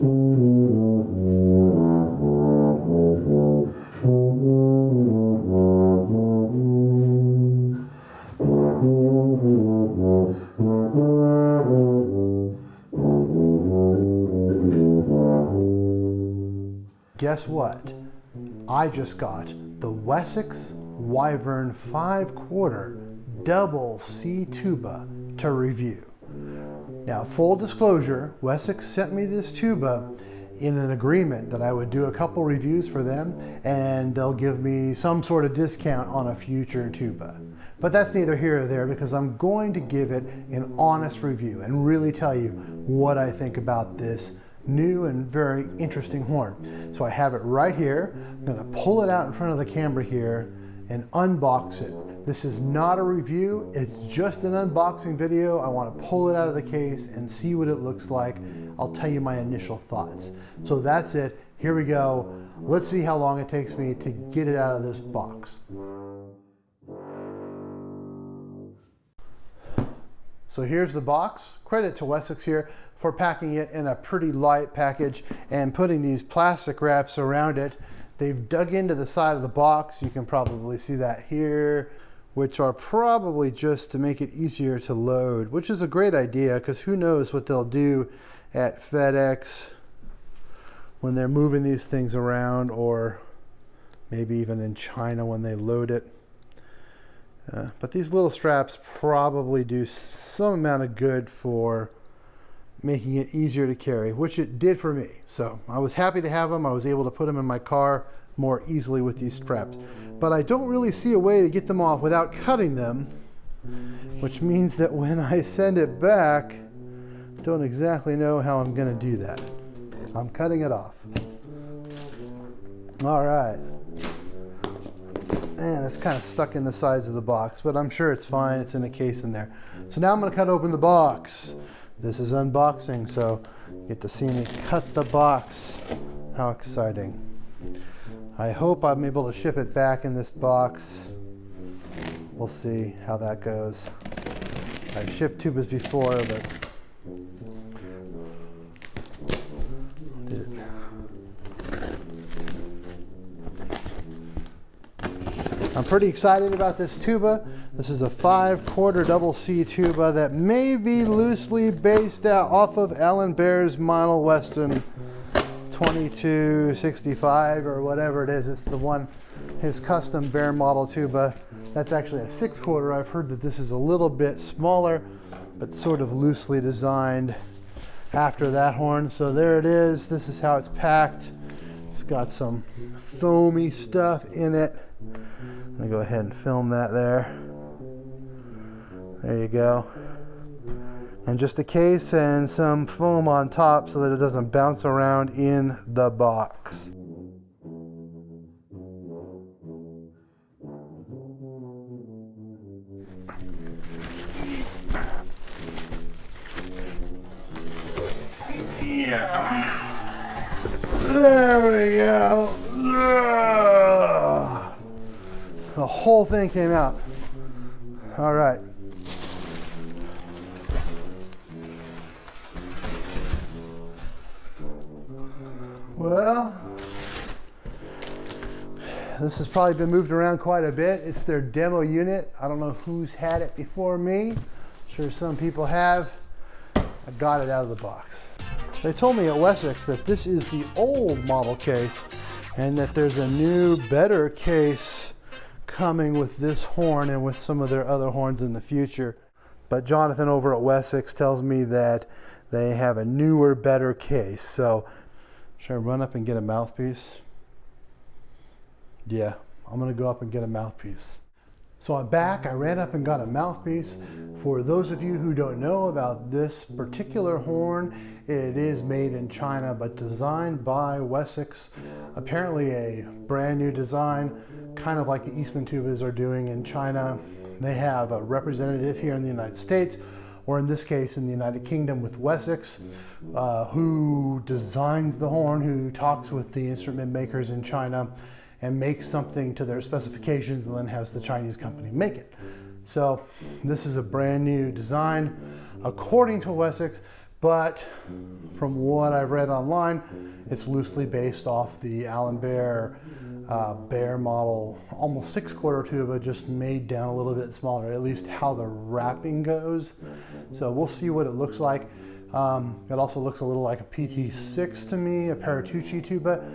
Guess what? I just got the Wessex Wyvern 5/4 double C tuba to review. Now, full disclosure, Wessex sent me this tuba in an agreement that I would do a couple reviews for them and they'll give me some sort of discount on a future tuba. But that's neither here or there because I'm going to give it an honest review and really tell you what I think about this new and very interesting horn. So I have it right here. I'm going to pull it out in front of the camera here and unbox it. This is not a review, it's just an unboxing video. I want to pull it out of the case and see what it looks like. I'll tell you my initial thoughts. So that's it. Here we go. Let's see how long it takes me to get it out of this box. So here's the box. Credit to Wessex here for packing it in a pretty light package and putting these plastic wraps around it. They've dug into the side of the box. You can probably see that here, which are probably just to make it easier to load, which is a great idea because who knows what they'll do at FedEx when they're moving these things around, or maybe even in China when they load it. But these little straps probably do some amount of good for making it easier to carry, which it did for me. So I was happy to have them. I was able to put them in my car more easily with these straps. But I don't really see a way to get them off without cutting them, which means that when I send it back, I don't exactly know how I'm going to do that. I'm cutting it off. All right. And it's kind of stuck in the sides of the box, but I'm sure it's fine. It's in a case in there. So now I'm going to cut open the box. This is unboxing, so you get to see me cut the box. How exciting. I hope I'm able to ship it back in this box. We'll see how that goes. I've shipped tubas before, but I'm pretty excited about this tuba. This is a 5/4 double C tuba that may be loosely based out off of Alan Baer's Model Weston 2265 or whatever it is. It's the one, his custom Baer model tuba. That's actually a 6/4. I've heard that this is a little bit smaller, but sort of loosely designed after that horn. So there it is. This is how it's packed. It's got some foamy stuff in it. I'm gonna go ahead and film that there. There you go. And just a case and some foam on top so that it doesn't bounce around in the box. Yeah. There we go. The whole thing came out. All right. Well, this has probably been moved around quite a bit. It's their demo unit. I don't know who's had it before me. I'm sure some people have. I got it out of the box. They told me at Wessex that this is the old model case and that there's a new, better case coming with this horn and with some of their other horns in the future. But Jonathan over at Wessex tells me that they have a newer, better case. So should I run up and get a mouthpiece? Yeah, I'm gonna go up and get a mouthpiece. So I'm back. I ran up and got a mouthpiece. For those of you who don't know about this particular horn, it is made in China but designed by Wessex. Apparently a brand new design, kind of like the Eastman tubas are doing in China. They have a representative here in the United States, or in this case in the United Kingdom with Wessex, who designs the horn, who talks with the instrument makers in China and makes something to their specifications and then has the Chinese company make it. So this is a brand new design according to Wessex, but from what I've read online, it's loosely based off the Allen Bear Bear model, almost 6/4 tuba, just made down a little bit smaller, at least how the wrapping goes. So we'll see what it looks like. It also looks a little like a PT6 to me, a Paratucci tuba,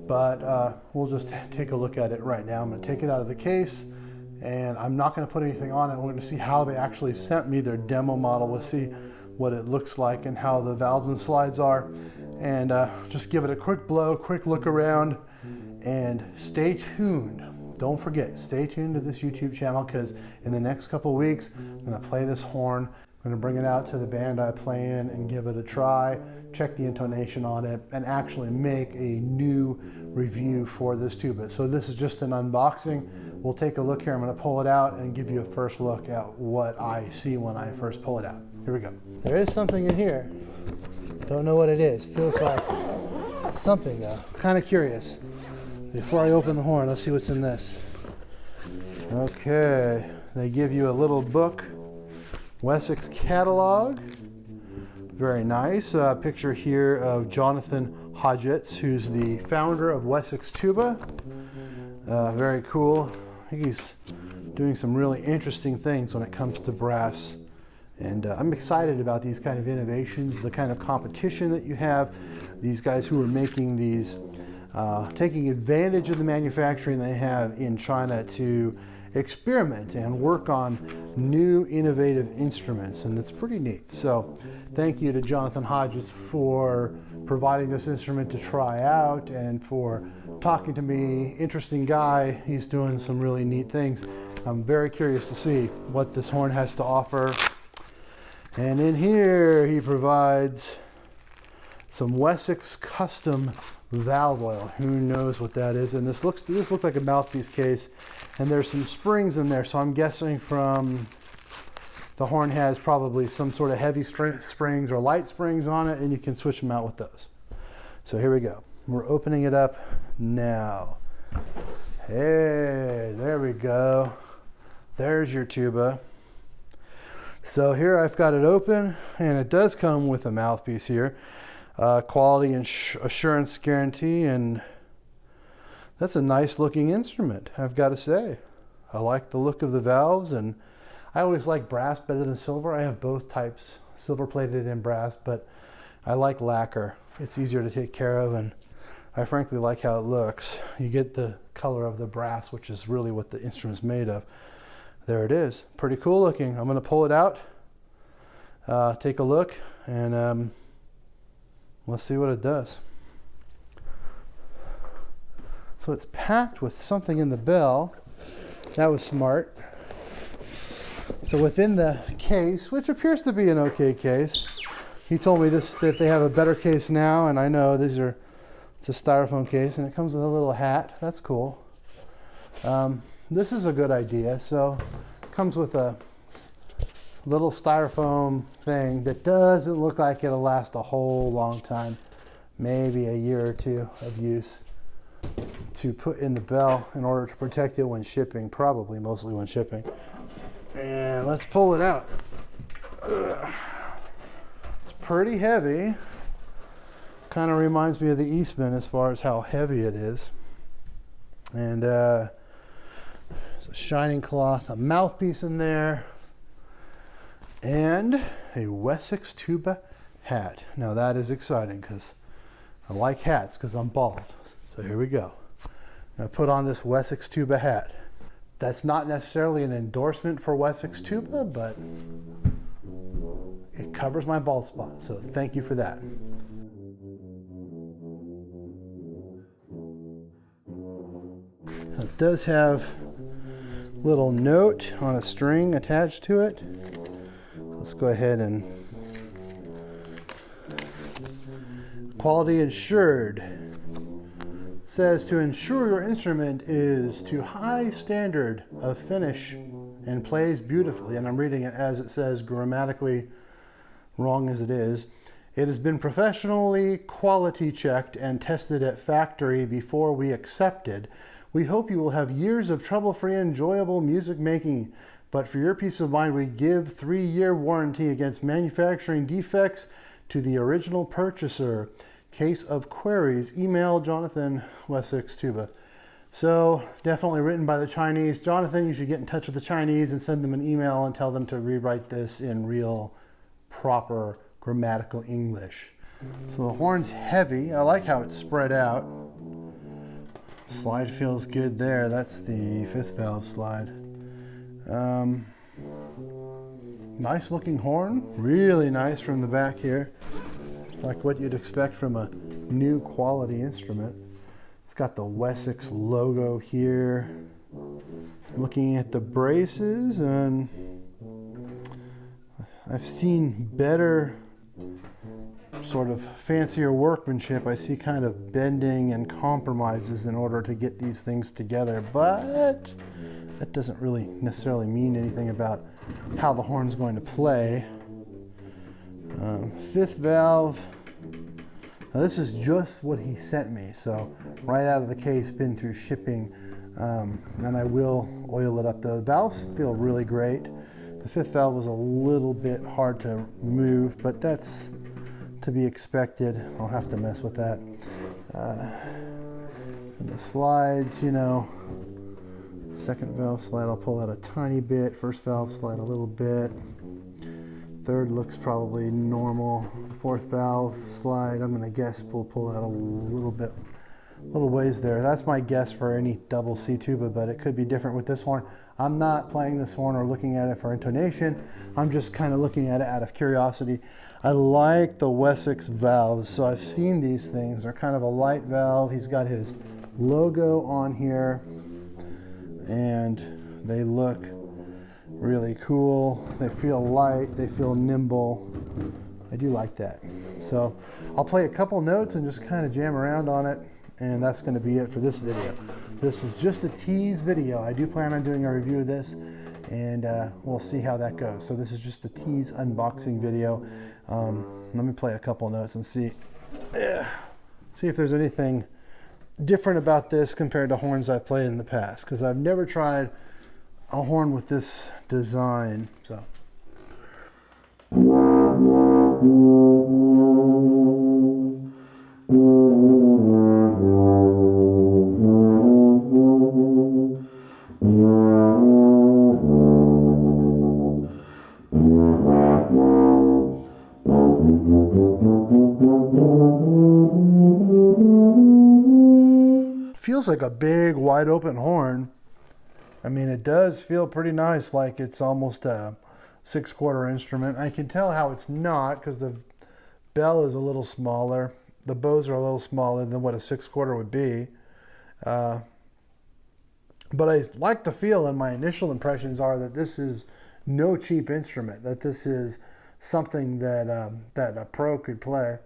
but we'll just take a look at it right now. I'm going to take it out of the case, and I'm not going to put anything on it. We're going to see how they actually sent me their demo model. We'll see what it looks like and how the valves and slides are, and just give it a quick blow, quick look around, and stay tuned. Don't forget, stay tuned to this YouTube channel, because in the next couple of weeks, I'm going to play this horn. I'm going to bring it out to the band I play in and give it a try, check the intonation on it, and actually make a new review for this tuba. So this is just an unboxing. We'll take a look here. I'm going to pull it out and give you a first look at what I see when I first pull it out. Here we go. There is something in here. Don't know what it is. Feels like something though. Kind of curious. Before I open the horn, let's see what's in this. Okay, they give you a little book, Wessex catalog. Very nice. Picture here of Jonathan Hodgetts, who's the founder of Wessex Tuba. Very cool. I think he's doing some really interesting things when it comes to brass. And I'm excited about these kind of innovations, the kind of competition that you have. These guys who are making these, taking advantage of the manufacturing they have in China to experiment and work on new innovative instruments, and it's pretty neat. So thank you to Jonathan Hodgetts for providing this instrument to try out and for talking to me. Interesting guy. He's doing some really neat things. I'm very curious to see what this horn has to offer. And in here he provides some Wessex custom valve oil. Who knows what that is? And this looks like a mouthpiece case, and there's some springs in there, so I'm guessing from the horn has probably some sort of heavy springs or light springs on it, and you can switch them out with those. So here we go. We're opening it up now. Hey, there we go. There's your tuba. So here I've got it open, and it does come with a mouthpiece here. Quality assurance guarantee, and that's a nice looking instrument, I've got to say. I like the look of the valves, and I always like brass better than silver. I have both types, silver plated and brass, but I like lacquer. It's easier to take care of, and I frankly like how it looks. You get the color of the brass, which is really what the instrument's made of. There it is. Pretty cool looking. I'm going to pull it out, take a look, and let's see what it does. So it's packed with something in the bell. That was smart. So within the case, which appears to be an okay case, he told me that they have a better case now, and I know it's a styrofoam case, and it comes with a little hat. That's cool. This is a good idea. So it comes with a little styrofoam thing that doesn't look like it'll last a whole long time, maybe a year or two of use, to put in the bell in order to protect it when shipping, probably mostly when shipping. And let's pull it out. It's pretty heavy. Kind of reminds me of the Eastman as far as how heavy it is. And it's a shining cloth, a mouthpiece in there, and a Wessex Tuba hat. Now that is exciting because I like hats because I'm bald. So here we go. I'm going to put on this Wessex Tuba hat. That's not necessarily an endorsement for Wessex Tuba, but it covers my bald spot. So thank you for that. It does have a little note on a string attached to it. Let's go ahead and quality insured. It says to ensure your instrument is to high standard of finish and plays beautifully, and I'm reading it as it says, grammatically wrong as it is. It has been professionally quality checked and tested at factory before we accepted. We hope you will have years of trouble-free, enjoyable music making. But for your peace of mind, we give 3-year warranty against manufacturing defects to the original purchaser. Case of queries, email Jonathan, Wessex Tuba. So definitely written by the Chinese. Jonathan, you should get in touch with the Chinese and send them an email and tell them to rewrite this in real, proper grammatical English. So the horn's heavy. I like how it's spread out. Slide feels good there. That's the 5th valve slide. Nice looking horn. Really nice from the back here. Like what you'd expect from a new quality instrument. It's got the Wessex logo here. Looking at the braces, and I've seen better sort of fancier workmanship. I see kind of bending and compromises in order to get these things together, but that doesn't really necessarily mean anything about how the horn's going to play. 5th valve. Now this is just what he sent me, so right out of the case, been through shipping, and I will oil it up. The valves feel really great. The 5th valve was a little bit hard to move, but that's to be expected. I'll have to mess with that. And the slides, you know, 2nd valve slide, I'll pull out a tiny bit. 1st valve slide a little bit. 3rd looks probably normal. 4th valve slide, I'm gonna guess we'll pull out a little ways there. That's my guess for any double C tuba, but it could be different with this horn. I'm not playing this horn or looking at it for intonation. I'm just kind of looking at it out of curiosity. I like the Wessex valves, so I've seen these things. They're kind of a light valve. He's got his logo on here, and they look really cool. They feel light, they feel nimble. I do like that. So I'll play a couple notes and just kind of jam around on it, and that's going to be it for this video. This is just a tease video. I do plan on doing a review of this, and we'll see how that goes. So this is just a tease unboxing video. Let me play a couple notes and see if there's anything different about this compared to horns I've played in the past, because I've never tried a horn with this design. So feels like a big wide open horn. I mean, it does feel pretty nice, like it's almost a 6/4 instrument. I can tell how it's not because the bell is a little smaller. The bows are a little smaller than what a 6/4 would be. But I like the feel, and my initial impressions are that this is no cheap instrument, that this is something that, that a pro could play.